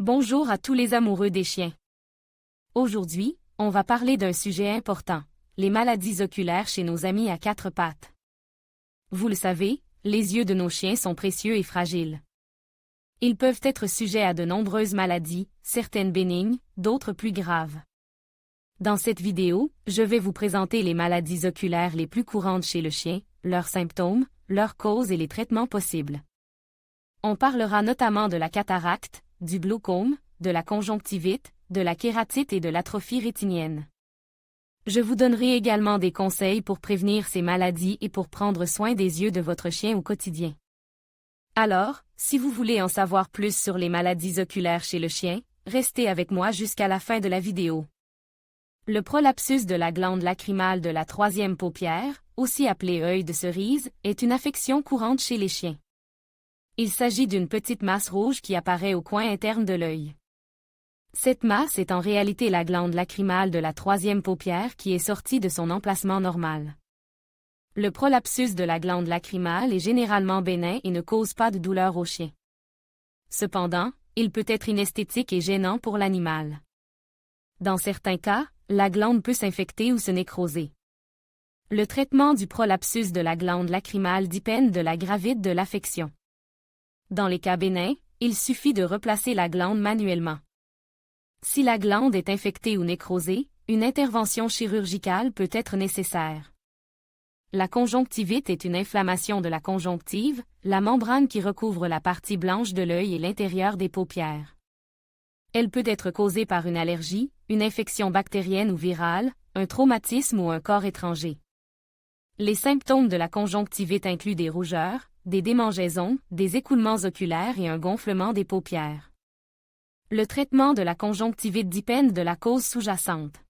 Bonjour à tous les amoureux des chiens. Aujourd'hui, on va parler d'un sujet important, les maladies oculaires chez nos amis à quatre pattes. Vous le savez, les yeux de nos chiens sont précieux et fragiles. Ils peuvent être sujets à de nombreuses maladies, certaines bénignes, d'autres plus graves. Dans cette vidéo, je vais vous présenter les maladies oculaires les plus courantes chez le chien, leurs symptômes, leurs causes et les traitements possibles. On parlera notamment de la cataracte, du glaucome, de la conjonctivite, de la kératite et de l'atrophie rétinienne. Je vous donnerai également des conseils pour prévenir ces maladies et pour prendre soin des yeux de votre chien au quotidien. Alors, si vous voulez en savoir plus sur les maladies oculaires chez le chien, restez avec moi jusqu'à la fin de la vidéo. Le prolapsus de la glande lacrymale de la troisième paupière, aussi appelé œil de cerise, est une affection courante chez les chiens. Il s'agit d'une petite masse rouge qui apparaît au coin interne de l'œil. Cette masse est en réalité la glande lacrymale de la troisième paupière qui est sortie de son emplacement normal. Le prolapsus de la glande lacrymale est généralement bénin et ne cause pas de douleur au chien. Cependant, il peut être inesthétique et gênant pour l'animal. Dans certains cas, la glande peut s'infecter ou se nécroser. Le traitement du prolapsus de la glande lacrymale dépend de la gravité de l'affection. Dans les cas bénins, il suffit de replacer la glande manuellement. Si la glande est infectée ou nécrosée, une intervention chirurgicale peut être nécessaire. La conjonctivite est une inflammation de la conjonctive, la membrane qui recouvre la partie blanche de l'œil et l'intérieur des paupières. Elle peut être causée par une allergie, une infection bactérienne ou virale, un traumatisme ou un corps étranger. Les symptômes de la conjonctivite incluent des rougeurs, des démangeaisons, des écoulements oculaires et un gonflement des paupières. Le traitement de la conjonctivite dépend de la cause sous-jacente.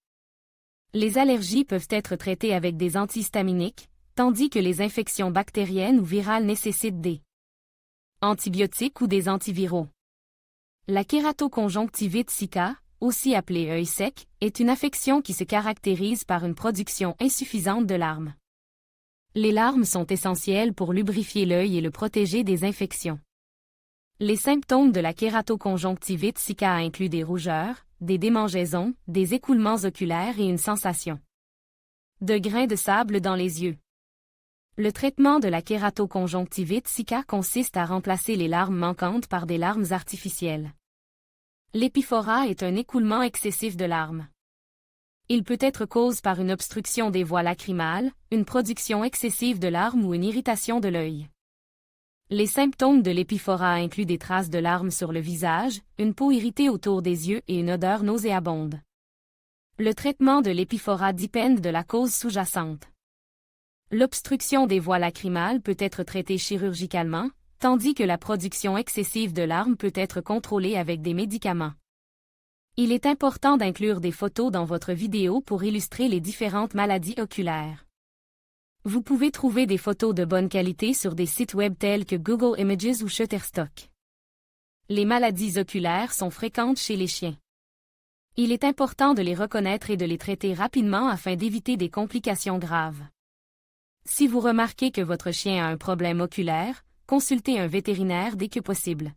Les allergies peuvent être traitées avec des antihistaminiques, tandis que les infections bactériennes ou virales nécessitent des antibiotiques ou des antiviraux. La kératoconjonctivite sicca, aussi appelée œil sec, est une affection qui se caractérise par une production insuffisante de larmes. Les larmes sont essentielles pour lubrifier l'œil et le protéger des infections. Les symptômes de la kératoconjonctivite sicca incluent des rougeurs, des démangeaisons, des écoulements oculaires et une sensation de grains de sable dans les yeux. Le traitement de la kératoconjonctivite sicca consiste à remplacer les larmes manquantes par des larmes artificielles. L'épiphorat est un écoulement excessif de larmes. Il peut être cause par une obstruction des voies lacrymales, une production excessive de larmes ou une irritation de l'œil. Les symptômes de l'épiphorat incluent des traces de larmes sur le visage, une peau irritée autour des yeux et une odeur nauséabonde. Le traitement de l'épiphorat dépend de la cause sous-jacente. L'obstruction des voies lacrymales peut être traitée chirurgicalement, tandis que la production excessive de larmes peut être contrôlée avec des médicaments. Il est important d'inclure des photos dans votre vidéo pour illustrer les différentes maladies oculaires. Vous pouvez trouver des photos de bonne qualité sur des sites web tels que Google Images ou Shutterstock. Les maladies oculaires sont fréquentes chez les chiens. Il est important de les reconnaître et de les traiter rapidement afin d'éviter des complications graves. Si vous remarquez que votre chien a un problème oculaire, consultez un vétérinaire dès que possible.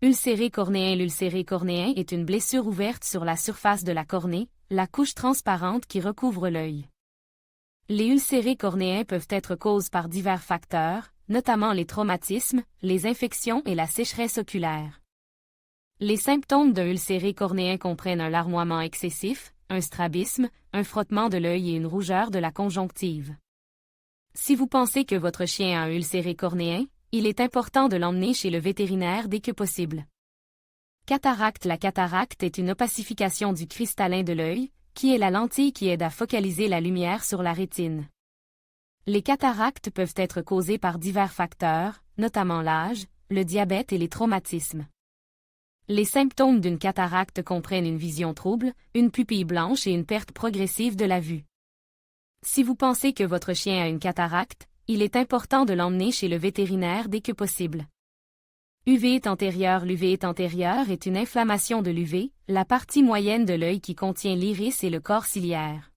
L'ulcéré cornéen est une blessure ouverte sur la surface de la cornée, la couche transparente qui recouvre l'œil. Les ulcérés cornéens peuvent être causés par divers facteurs, notamment les traumatismes, les infections et la sécheresse oculaire. Les symptômes d'un ulcéré cornéen comprennent un larmoiement excessif, un strabisme, un frottement de l'œil et une rougeur de la conjonctive. Si vous pensez que votre chien a un ulcéré cornéen, il est important de l'emmener chez le vétérinaire dès que possible. Cataracte. La cataracte est une opacification du cristallin de l'œil, qui est la lentille qui aide à focaliser la lumière sur la rétine. Les cataractes peuvent être causées par divers facteurs, notamment l'âge, le diabète et les traumatismes. Les symptômes d'une cataracte comprennent une vision trouble, une pupille blanche et une perte progressive de la vue. Si vous pensez que votre chien a une cataracte, il est important de l'emmener chez le vétérinaire dès que possible. Uvée antérieure. L'uvée antérieure est une inflammation de l'uvée, la partie moyenne de l'œil qui contient l'iris et le corps ciliaire.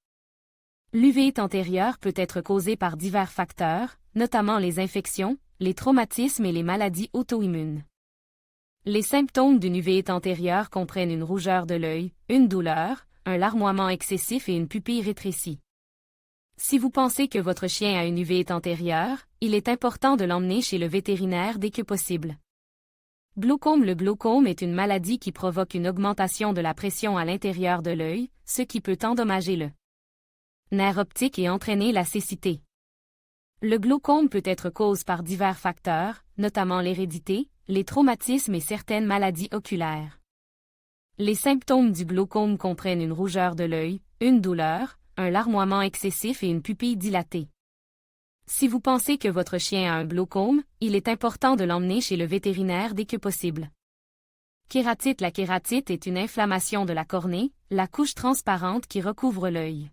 L'uvée antérieure peut être causée par divers facteurs, notamment les infections, les traumatismes et les maladies auto-immunes. Les symptômes d'une uvée antérieure comprennent une rougeur de l'œil, une douleur, un larmoiement excessif et une pupille rétrécie. Si vous pensez que votre chien a une uvée antérieure, il est important de l'emmener chez le vétérinaire dès que possible. Glaucome. Le glaucome est une maladie qui provoque une augmentation de la pression à l'intérieur de l'œil, ce qui peut endommager le nerf optique et entraîner la cécité. Le glaucome peut être causé par divers facteurs, notamment l'hérédité, les traumatismes et certaines maladies oculaires. Les symptômes du glaucome comprennent une rougeur de l'œil, une douleur, un larmoiement excessif et une pupille dilatée. Si vous pensez que votre chien a un glaucome, il est important de l'emmener chez le vétérinaire dès que possible. Kératite. La kératite est une inflammation de la cornée, la couche transparente qui recouvre l'œil.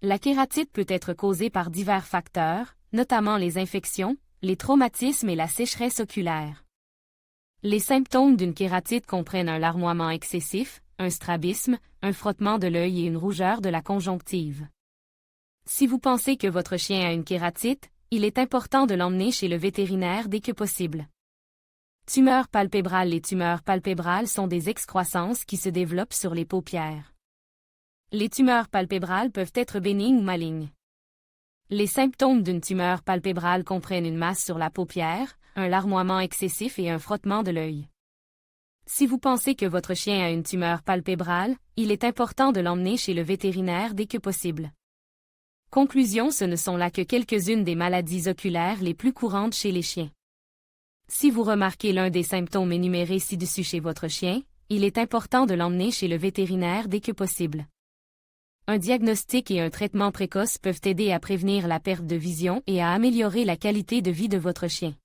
La kératite peut être causée par divers facteurs, notamment les infections, les traumatismes et la sécheresse oculaire. Les symptômes d'une kératite comprennent un larmoiement excessif, un strabisme, un frottement de l'œil et une rougeur de la conjonctive. Si vous pensez que votre chien a une kératite, il est important de l'emmener chez le vétérinaire dès que possible. Tumeurs palpébrales. Les tumeurs palpébrales sont des excroissances qui se développent sur les paupières. Les tumeurs palpébrales peuvent être bénignes ou malignes. Les symptômes d'une tumeur palpébrale comprennent une masse sur la paupière, un larmoiement excessif et un frottement de l'œil. Si vous pensez que votre chien a une tumeur palpébrale, il est important de l'emmener chez le vétérinaire dès que possible. Conclusion. Ce ne sont là que quelques-unes des maladies oculaires les plus courantes chez les chiens. Si vous remarquez l'un des symptômes énumérés ci-dessus chez votre chien, il est important de l'emmener chez le vétérinaire dès que possible. Un diagnostic et un traitement précoce peuvent aider à prévenir la perte de vision et à améliorer la qualité de vie de votre chien.